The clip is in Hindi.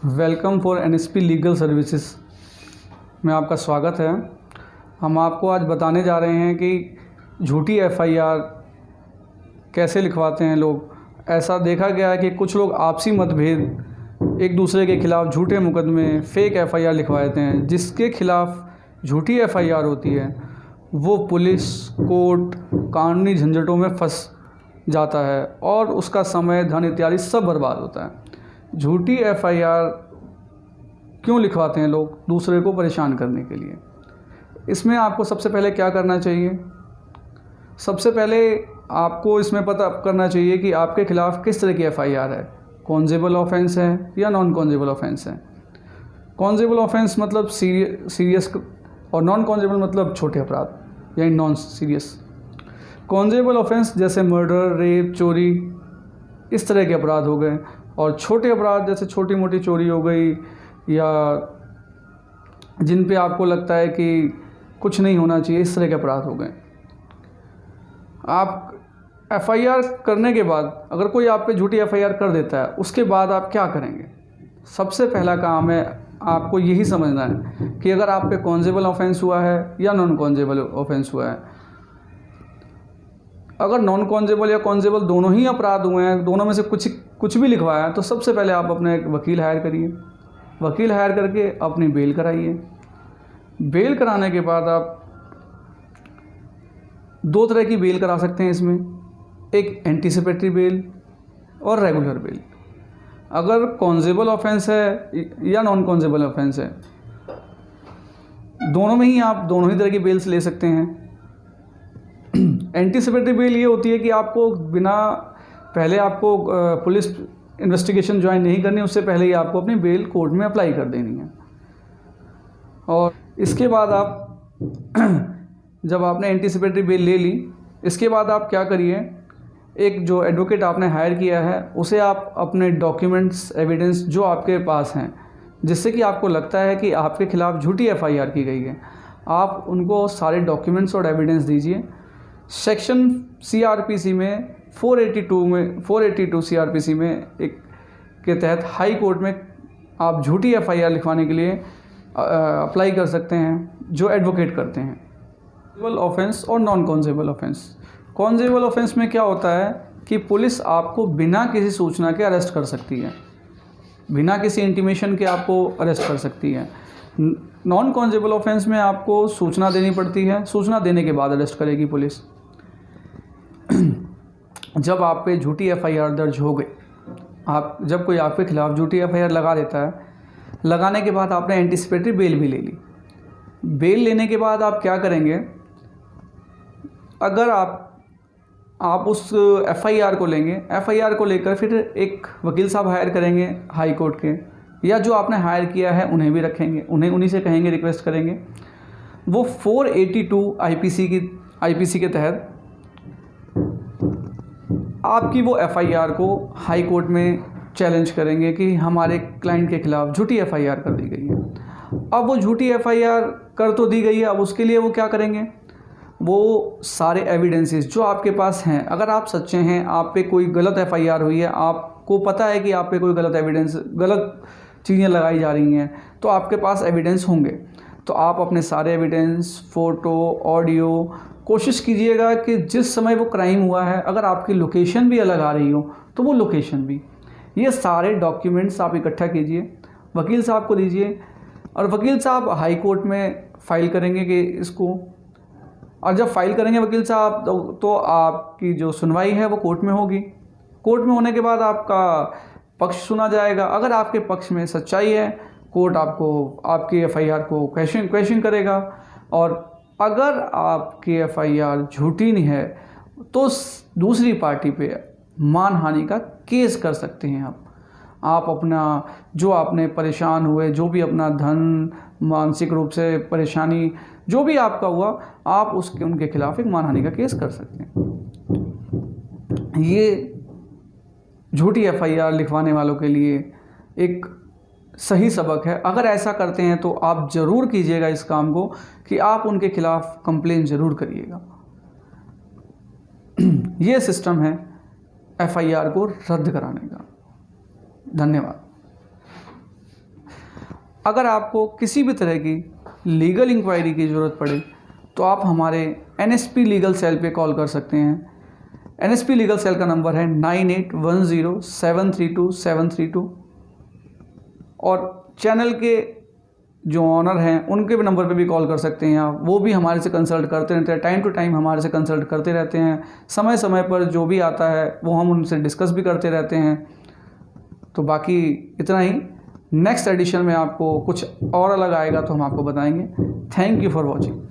Welcome for NSP legal services में आपका स्वागत है। हम आपको आज बताने जा रहे हैं कि झूठी एफआईआर कैसे लिखवाते हैं लोग। ऐसा देखा गया है कि कुछ लोग आपसी मतभेद एक दूसरे के खिलाफ झूठे मुकदमे फेक एफआईआर लिखवाते हैं। जिसके खिलाफ झूठी एफआईआर होती है वो पुलिस कोर्ट कानूनी झंझटों में फंस जाता है और उसका समय धन इत्यादि सब बर्बाद होता है। झूठी एफआईआर क्यों लिखवाते हैं लोग? दूसरे को परेशान करने के लिए। इसमें आपको सबसे पहले क्या करना चाहिए? सबसे पहले आपको इसमें पता करना चाहिए कि आपके खिलाफ किस तरह की एफआईआर है। कॉन्जेबल ऑफेंस है या नॉन कॉन्जेबल ऑफेंस है। कॉन्जेबल ऑफेंस मतलब सीरियस और नॉन कॉन्जेबल मतलब छोटे अपराध यानी नॉन सीरियस। कॉन्जेबल ऑफेंस जैसे मर्डर, रेप, चोरी इस तरह के अपराध हो गए, और छोटे अपराध जैसे छोटी मोटी चोरी हो गई या जिन पे आपको लगता है कि कुछ नहीं होना चाहिए, इस तरह के अपराध हो गए। आप एफआईआर करने के बाद अगर कोई आप पे झूठी एफआईआर कर देता है उसके बाद आप क्या करेंगे? सबसे पहला काम है आपको यही समझना है कि अगर आप पे कॉन्जेबल ऑफेंस हुआ है या नॉन कॉन्जेबल ऑफेंस हुआ है। अगर नॉन कॉन्जेबल या कॉन्जेबल दोनों ही अपराध हुए हैं, दोनों में से कुछ भी लिखवाया है, तो सबसे पहले आप अपने एक वकील हायर करिए। वकील हायर करके अपनी बेल कराइए। बेल कराने के बाद आप दो तरह की बेल करा सकते हैं इसमें, एक एंटीसिपेटरी बेल और रेगुलर बेल। अगर कॉन्जेबल ऑफेंस है या नॉन कॉन्जेबल ऑफेंस है, दोनों में ही आप दोनों ही तरह की बेल्स ले सकते हैं। एंटीसिपेटरी बेल ये होती है कि आपको पहले आपको पुलिस इन्वेस्टिगेशन ज्वाइन नहीं करनी, उससे पहले ही आपको अपनी बेल कोर्ट में अप्लाई कर देनी है। और इसके बाद आप जब आपने एंटीसिपेटरी बेल ले ली, इसके बाद आप क्या करिए, एक जो एडवोकेट आपने हायर किया है उसे आप अपने डॉक्यूमेंट्स एविडेंस जो आपके पास हैं, जिससे कि आपको लगता है कि आपके खिलाफ झूठी एफआईआर की गई है, आप उनको सारे डॉक्यूमेंट्स और एविडेंस दीजिए। सेक्शन सीआरपीसी में 482 सीआरपीसी में एक के तहत हाई कोर्ट में आप झूठी एफआईआर लिखवाने के लिए अप्लाई कर सकते हैं, जो एडवोकेट करते हैं। कॉन्जेबल ऑफेंस और नॉन कॉन्जेबल ऑफेंस। कॉन्जेबल ऑफेंस में क्या होता है कि पुलिस आपको बिना किसी सूचना के अरेस्ट कर सकती है, बिना किसी इंटीमेशन के आपको अरेस्ट कर सकती है। नॉन कॉन्जेबल ऑफेंस में आपको सूचना देनी पड़ती है, सूचना देने के बाद अरेस्ट करेगी पुलिस। जब आप पे झूठी एफआईआर दर्ज हो गई, जब कोई आपके खिलाफ झूठी एफआईआर लगा देता है, लगाने के बाद आपने एंटीसिपेटरी बेल भी ले ली। बेल लेने के बाद आप क्या करेंगे, अगर आप उस एफआईआर को लेंगे, एफआईआर को लेकर फिर एक वकील साहब हायर करेंगे हाई कोर्ट के, या जो आपने हायर किया है उन्हें भी रखेंगे, उन्हीं से कहेंगे, रिक्वेस्ट करेंगे। वो 482 आईपीसी के तहत आपकी वो एफआईआर को हाई कोर्ट में चैलेंज करेंगे कि हमारे क्लाइंट के खिलाफ झूठी एफआईआर कर दी गई है। अब वो झूठी एफआईआर कर तो दी गई है, अब उसके लिए वो क्या करेंगे, वो सारे एविडेंसेस जो आपके पास हैं, अगर आप सच्चे हैं, आप पे कोई गलत एफआईआर हुई है, आपको पता है कि आप पे कोई गलत चीज़ें लगाई जा रही हैं, तो आपके पास एविडेंस होंगे। तो आप अपने सारे एविडेंस, फ़ोटो, ऑडियो, कोशिश कीजिएगा कि जिस समय वो क्राइम हुआ है, अगर आपकी लोकेशन भी अलग आ रही हो तो वो लोकेशन भी, ये सारे डॉक्यूमेंट्स आप इकट्ठा कीजिए, वकील साहब को दीजिए, और वकील साहब हाई कोर्ट में फ़ाइल करेंगे कि इसको। और जब फाइल करेंगे वकील साहब तो आपकी जो सुनवाई है वो कोर्ट में होगी। कोर्ट में होने के बाद आपका पक्ष सुना जाएगा। अगर आपके पक्ष में सच्चाई है, कोर्ट आपकी एफआईआर को क्वेश्चन करेगा, और अगर आपकी एफआईआर झूठी नहीं है तो दूसरी पार्टी पे मानहानि का केस कर सकते हैं आप अपना जो आपने परेशान हुए, जो भी अपना धन, मानसिक रूप से परेशानी जो भी आपका हुआ, आप उनके खिलाफ एक मानहानि का केस कर सकते हैं। ये झूठी एफआईआर लिखवाने वालों के लिए एक सही सबक है। अगर ऐसा करते हैं तो आप ज़रूर कीजिएगा इस काम को कि आप उनके खिलाफ कंप्लेन ज़रूर करिएगा। ये सिस्टम है एफआईआर को रद्द कराने का। धन्यवाद। अगर आपको किसी भी तरह की लीगल इंक्वायरी की ज़रूरत पड़े तो आप हमारे NSP लीगल सेल पे कॉल कर सकते हैं। NSP लीगल सेल का नंबर है 9810732732 और चैनल के जो ऑनर हैं उनके भी नंबर पे भी कॉल कर सकते हैं आप। वो भी हमारे से कंसल्ट करते रहते हैं, टाइम टू टाइम हमारे से कंसल्ट करते रहते हैं। समय समय पर जो भी आता है वो हम उनसे डिस्कस भी करते रहते हैं। तो बाकी इतना ही। नेक्स्ट एडिशन में आपको कुछ और अलग आएगा तो हम आपको बताएंगे। Thank you for watching.